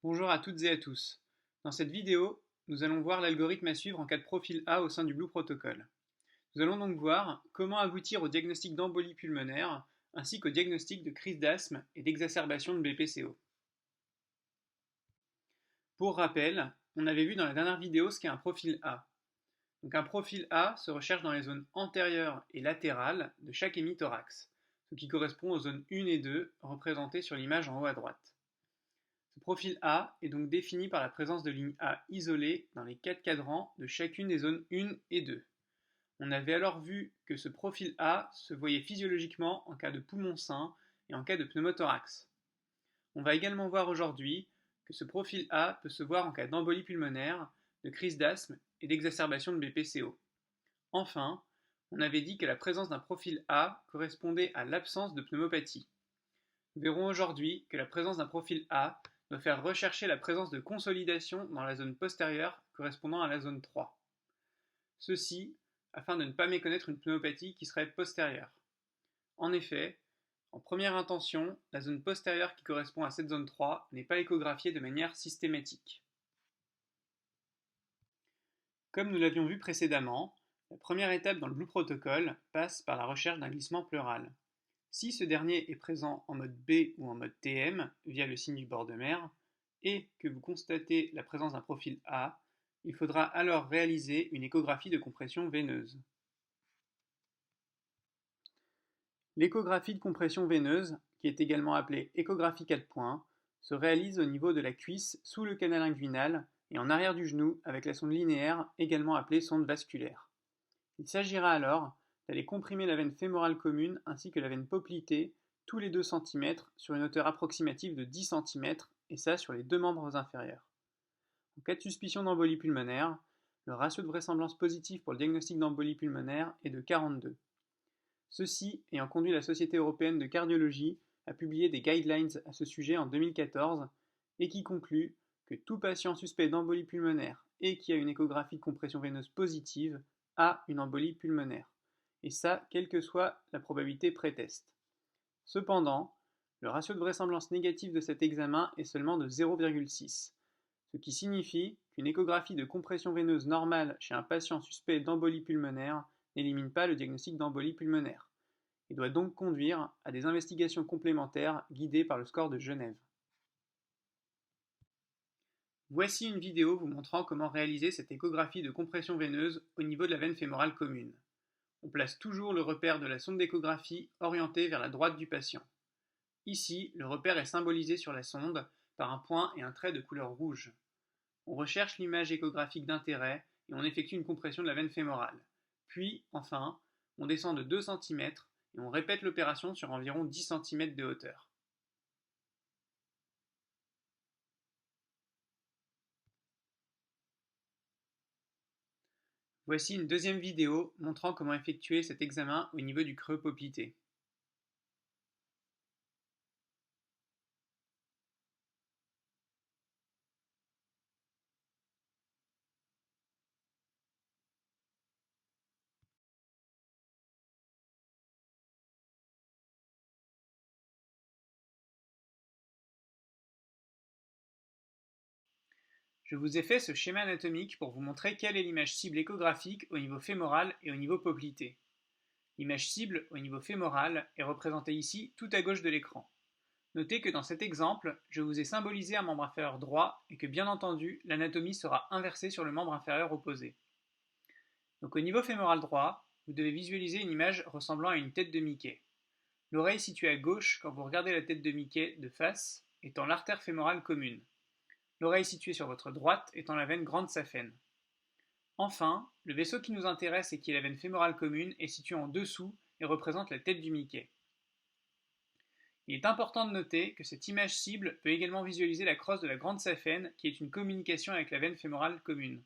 Bonjour à toutes et à tous. Dans cette vidéo, nous allons voir l'algorithme à suivre en cas de profil A au sein du Blue Protocol. Nous allons donc voir comment aboutir au diagnostic d'embolie pulmonaire ainsi qu'au diagnostic de crise d'asthme et d'exacerbation de BPCO. Pour rappel, on avait vu dans la dernière vidéo ce qu'est un profil A. Donc un profil A se recherche dans les zones antérieures et latérales de chaque hémithorax, ce qui correspond aux zones 1 et 2 représentées sur l'image en haut à droite. Ce profil A est donc défini par la présence de lignes A isolées dans les 4 cadrans de chacune des zones 1 et 2. On avait alors vu que ce profil A se voyait physiologiquement en cas de poumon sain et en cas de pneumothorax. On va également voir aujourd'hui que ce profil A peut se voir en cas d'embolie pulmonaire, de crise d'asthme et d'exacerbation de BPCO. Enfin, on avait dit que la présence d'un profil A correspondait à l'absence de pneumopathie. Nous verrons aujourd'hui que la présence d'un profil A doit faire rechercher la présence de consolidation dans la zone postérieure correspondant à la zone 3. Ceci afin de ne pas méconnaître une pneumopathie qui serait postérieure. En effet, en première intention, la zone postérieure qui correspond à cette zone 3 n'est pas échographiée de manière systématique. Comme nous l'avions vu précédemment, la première étape dans le Blue Protocol passe par la recherche d'un glissement pleural. Si ce dernier est présent en mode B ou en mode TM via le signe du bord de mer, et que vous constatez la présence d'un profil A, il faudra alors réaliser une échographie de compression veineuse. L'échographie de compression veineuse, qui est également appelée échographie 4 points, se réalise au niveau de la cuisse sous le canal inguinal et en arrière du genou avec la sonde linéaire, également appelée sonde vasculaire. Il s'agira alors d'aller comprimer la veine fémorale commune ainsi que la veine poplitée tous les 2 cm sur une hauteur approximative de 10 cm et ça sur les deux membres inférieurs. En cas de suspicion d'embolie pulmonaire, le ratio de vraisemblance positif pour le diagnostic d'embolie pulmonaire est de 42. Ceci ayant conduit la Société européenne de cardiologie à publier des guidelines à ce sujet en 2014 et qui conclut que tout patient suspect d'embolie pulmonaire et qui a une échographie de compression veineuse positive a une embolie pulmonaire, et ça, quelle que soit la probabilité pré-test. Cependant, le ratio de vraisemblance négative de cet examen est seulement de 0,6, ce qui signifie qu'une échographie de compression veineuse normale chez un patient suspect d'embolie pulmonaire n'élimine pas le diagnostic d'embolie pulmonaire, et doit donc conduire à des investigations complémentaires guidées par le score de Genève. Voici une vidéo vous montrant comment réaliser cette échographie de compression veineuse au niveau de la veine fémorale commune. On place toujours le repère de la sonde d'échographie orienté vers la droite du patient. Ici, le repère est symbolisé sur la sonde par un point et un trait de couleur rouge. On recherche l'image échographique d'intérêt et on effectue une compression de la veine fémorale. Puis, enfin, on descend de 2 cm et on répète l'opération sur environ 10 cm de hauteur. Voici une deuxième vidéo montrant comment effectuer cet examen au niveau du creux poplité. Je vous ai fait ce schéma anatomique pour vous montrer quelle est l'image cible échographique au niveau fémoral et au niveau poplité. L'image cible au niveau fémoral est représentée ici tout à gauche de l'écran. Notez que dans cet exemple, je vous ai symbolisé un membre inférieur droit et que bien entendu, l'anatomie sera inversée sur le membre inférieur opposé. Donc au niveau fémoral droit, vous devez visualiser une image ressemblant à une tête de Mickey. L'oreille située à gauche quand vous regardez la tête de Mickey de face étant l'artère fémorale commune. L'oreille située sur votre droite étant la veine grande saphène. Enfin, le vaisseau qui nous intéresse et qui est la veine fémorale commune est situé en dessous et représente la tête du Mickey. Il est important de noter que cette image cible peut également visualiser la crosse de la grande saphène qui est une communication avec la veine fémorale commune.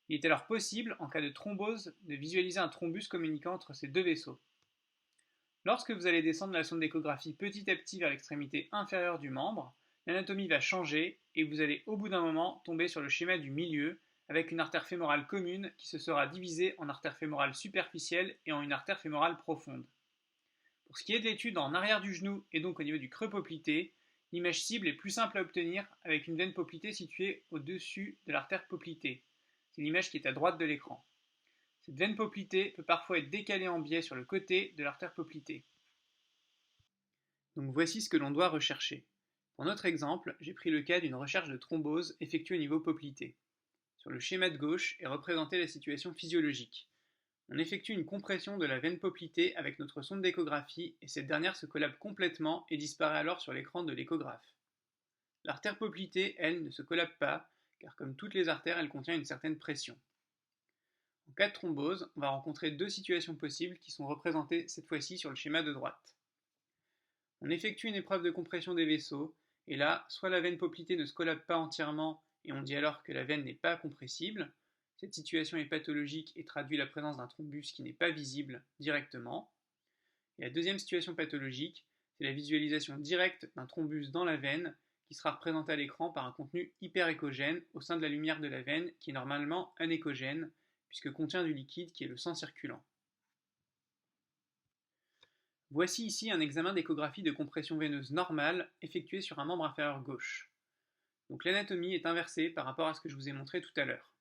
Il est alors possible, en cas de thrombose, de visualiser un thrombus communiquant entre ces deux vaisseaux. Lorsque vous allez descendre la sonde d'échographie petit à petit vers l'extrémité inférieure du membre, l'anatomie va changer et vous allez au bout d'un moment tomber sur le schéma du milieu avec une artère fémorale commune qui se sera divisée en artère fémorale superficielle et en une artère fémorale profonde. Pour ce qui est de l'étude en arrière du genou et donc au niveau du creux poplité, L'image cible est plus simple à obtenir avec une veine poplitée située au-dessus de l'artère poplitée. C'est l'image qui est à droite de l'écran. Cette veine poplitée peut parfois être décalée en biais sur le côté de l'artère poplitée. Donc voici ce que l'on doit rechercher. Pour notre exemple, j'ai pris le cas d'une recherche de thrombose effectuée au niveau poplité. Sur le schéma de gauche est représentée la situation physiologique. On effectue une compression de la veine poplitée avec notre sonde d'échographie et cette dernière se collabe complètement et disparaît alors sur l'écran de l'échographe. L'artère poplitée, elle, ne se collabe pas, car comme toutes les artères, elle contient une certaine pression. En cas de thrombose, on va rencontrer deux situations possibles qui sont représentées cette fois-ci sur le schéma de droite. On effectue une épreuve de compression des vaisseaux, et là, soit la veine poplitée ne se collabe pas entièrement, et on dit alors que la veine n'est pas compressible. Cette situation est pathologique et traduit la présence d'un thrombus qui n'est pas visible directement. Et la deuxième situation pathologique, c'est la visualisation directe d'un thrombus dans la veine, qui sera représenté à l'écran par un contenu hyperéchogène au sein de la lumière de la veine, qui est normalement anéchogène, puisque contient du liquide qui est le sang circulant. Voici ici un examen d'échographie de compression veineuse normale effectué sur un membre inférieur gauche. Donc l'anatomie est inversée par rapport à ce que je vous ai montré tout à l'heure.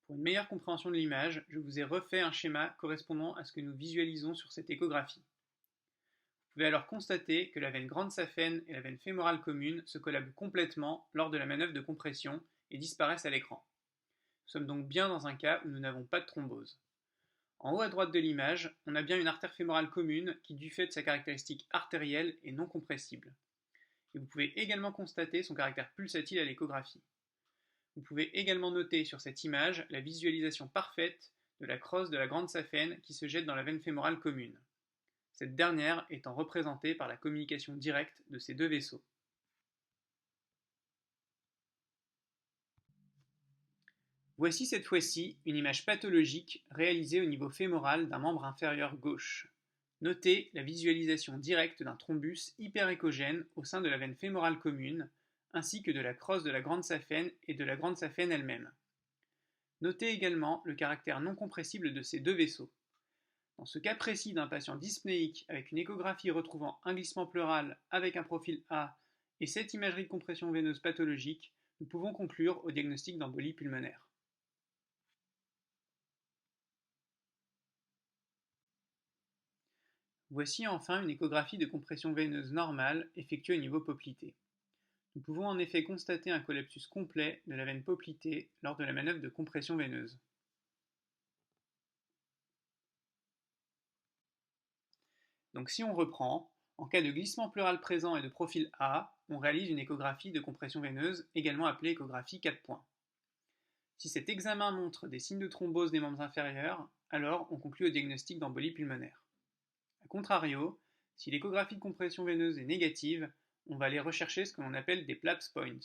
Pour une meilleure compréhension de l'image, je vous ai refait un schéma correspondant à ce que nous visualisons sur cette échographie. Vous pouvez alors constater que la veine grande saphène et la veine fémorale commune se collabent complètement lors de la manœuvre de compression et disparaissent à l'écran. Nous sommes donc bien dans un cas où nous n'avons pas de thrombose. En haut à droite de l'image, on a bien une artère fémorale commune qui, du fait de sa caractéristique artérielle, est non compressible. Et vous pouvez également constater son caractère pulsatile à l'échographie. Vous pouvez également noter sur cette image la visualisation parfaite de la crosse de la grande saphène qui se jette dans la veine fémorale commune. Cette dernière étant représentée par la communication directe de ces deux vaisseaux. Voici cette fois-ci une image pathologique réalisée au niveau fémoral d'un membre inférieur gauche. Notez la visualisation directe d'un thrombus hyperéchogène au sein de la veine fémorale commune, ainsi que de la crosse de la grande saphène et de la grande saphène elle-même. Notez également le caractère non compressible de ces deux vaisseaux. Dans ce cas précis d'un patient dyspnéique avec une échographie retrouvant un glissement pleural avec un profil A et cette imagerie de compression veineuse pathologique, nous pouvons conclure au diagnostic d'embolie pulmonaire. Voici enfin une échographie de compression veineuse normale effectuée au niveau poplité. Nous pouvons en effet constater un collapsus complet de la veine poplitée lors de la manœuvre de compression veineuse. Donc si on reprend, en cas de glissement pleural présent et de profil A, on réalise une échographie de compression veineuse, également appelée échographie 4 points. Si cet examen montre des signes de thrombose des membres inférieurs, alors on conclut au diagnostic d'embolie pulmonaire. A contrario, si l'échographie de compression veineuse est négative, on va aller rechercher ce que l'on appelle des PLAPS points.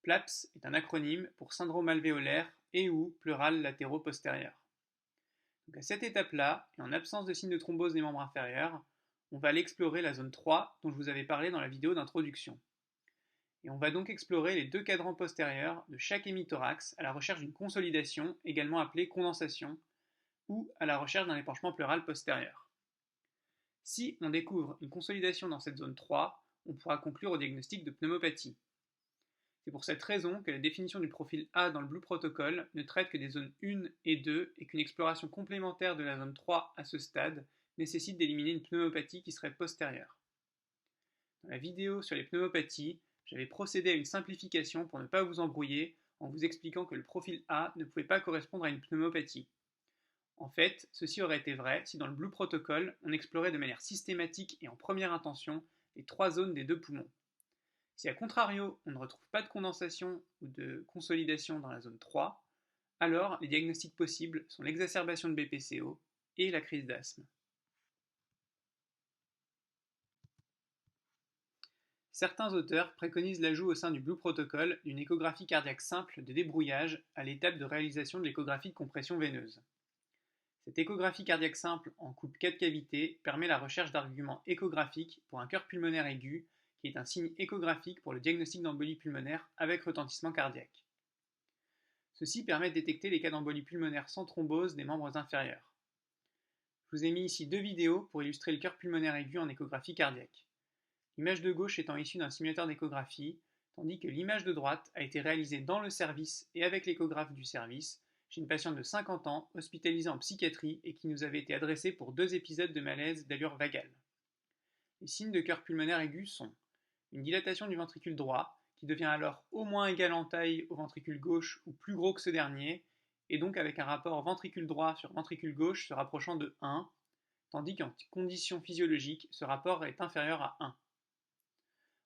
PLAPS est un acronyme pour syndrome alvéolaire et ou pleural latéraux-postérieur. Donc à cette étape-là, et en absence de signes de thrombose des membres inférieurs, on va aller explorer la zone 3 dont je vous avais parlé dans la vidéo d'introduction. Et on va donc explorer les deux cadrans postérieurs de chaque hémithorax à la recherche d'une consolidation, également appelée condensation, ou à la recherche d'un épanchement pleural postérieur. Si on découvre une consolidation dans cette zone 3, on pourra conclure au diagnostic de pneumopathie. C'est pour cette raison que la définition du profil A dans le Blue Protocol ne traite que des zones 1 et 2 et qu'une exploration complémentaire de la zone 3 à ce stade nécessite d'éliminer une pneumopathie qui serait postérieure. Dans la vidéo sur les pneumopathies, j'avais procédé à une simplification pour ne pas vous embrouiller en vous expliquant que le profil A ne pouvait pas correspondre à une pneumopathie. En fait, ceci aurait été vrai si dans le Blue Protocol, on explorait de manière systématique et en première intention les trois zones des deux poumons. Si à contrario, on ne retrouve pas de condensation ou de consolidation dans la zone 3, alors les diagnostics possibles sont l'exacerbation de BPCO et la crise d'asthme. Certains auteurs préconisent l'ajout au sein du Blue Protocol d'une échographie cardiaque simple de débrouillage à l'étape de réalisation de l'échographie de compression veineuse. Cette échographie cardiaque simple en coupe 4 cavités permet la recherche d'arguments échographiques pour un cœur pulmonaire aigu, qui est un signe échographique pour le diagnostic d'embolie pulmonaire avec retentissement cardiaque. Ceci permet de détecter les cas d'embolie pulmonaire sans thrombose des membres inférieurs. Je vous ai mis ici deux vidéos pour illustrer le cœur pulmonaire aigu en échographie cardiaque. l'image de gauche étant issue d'un simulateur d'échographie, tandis que l'image de droite a été réalisée dans le service et avec l'échographe du service, chez une patiente de 50 ans, hospitalisée en psychiatrie et qui nous avait été adressée pour 2 épisodes de malaise d'allure vagale. Les signes de cœur pulmonaire aigu sont une dilatation du ventricule droit, qui devient alors au moins égal en taille au ventricule gauche ou plus gros que ce dernier, et donc avec un rapport ventricule droit sur ventricule gauche se rapprochant de 1, tandis qu'en conditions physiologiques, ce rapport est inférieur à 1.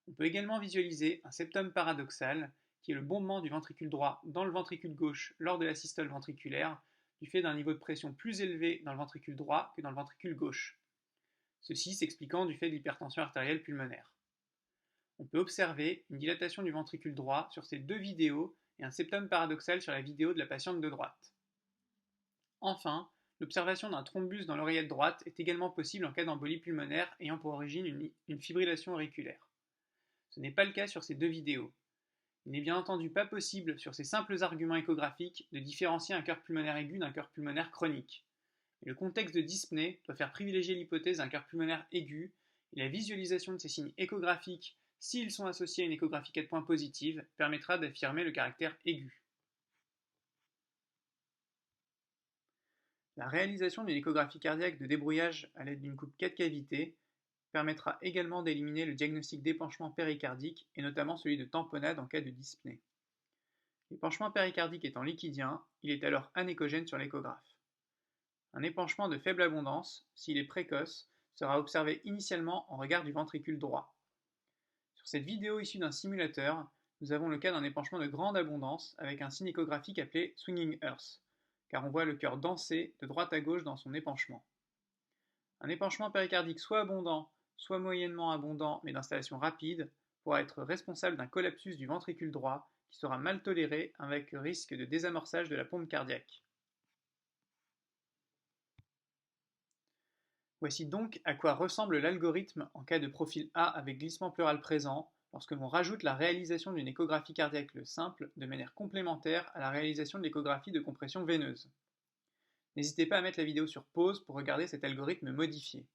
On peut également visualiser un septum paradoxal, qui est le bombement du ventricule droit dans le ventricule gauche lors de la systole ventriculaire, du fait d'un niveau de pression plus élevé dans le ventricule droit que dans le ventricule gauche. Ceci s'expliquant du fait de l'hypertension artérielle pulmonaire. On peut observer une dilatation du ventricule droit sur ces 2 vidéos et un septum paradoxal sur la vidéo de la patiente de droite. Enfin, l'observation d'un thrombus dans l'oreillette droite est également possible en cas d'embolie pulmonaire ayant pour origine une fibrillation auriculaire. Ce n'est pas le cas sur ces 2 vidéos. Il n'est bien entendu pas possible, sur ces simples arguments échographiques, de différencier un cœur pulmonaire aigu d'un cœur pulmonaire chronique. Mais le contexte de dyspnée doit faire privilégier l'hypothèse d'un cœur pulmonaire aigu, et la visualisation de ces signes échographiques, s'ils sont associés à une échographie 4 points positive, permettra d'affirmer le caractère aigu. La réalisation d'une échographie cardiaque de débrouillage à l'aide d'une coupe 4 cavités permettra également d'éliminer le diagnostic d'épanchement péricardique et notamment celui de tamponnade en cas de dyspnée. L'épanchement péricardique étant liquidien, il est alors anéchogène sur l'échographe. Un épanchement de faible abondance, s'il est précoce, sera observé initialement en regard du ventricule droit. Sur cette vidéo issue d'un simulateur, nous avons le cas d'un épanchement de grande abondance avec un signe échographique appelé swinging hearse, car on voit le cœur danser de droite à gauche dans son épanchement. Un épanchement péricardique soit abondant, soit moyennement abondant mais d'installation rapide, pourra être responsable d'un collapsus du ventricule droit qui sera mal toléré avec risque de désamorçage de la pompe cardiaque. Voici donc à quoi ressemble l'algorithme en cas de profil A avec glissement pleural présent, lorsque l'on rajoute la réalisation d'une échographie cardiaque simple de manière complémentaire à la réalisation de l'échographie de compression veineuse. N'hésitez pas à mettre la vidéo sur pause pour regarder cet algorithme modifié.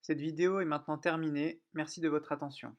Cette vidéo est maintenant terminée, merci de votre attention.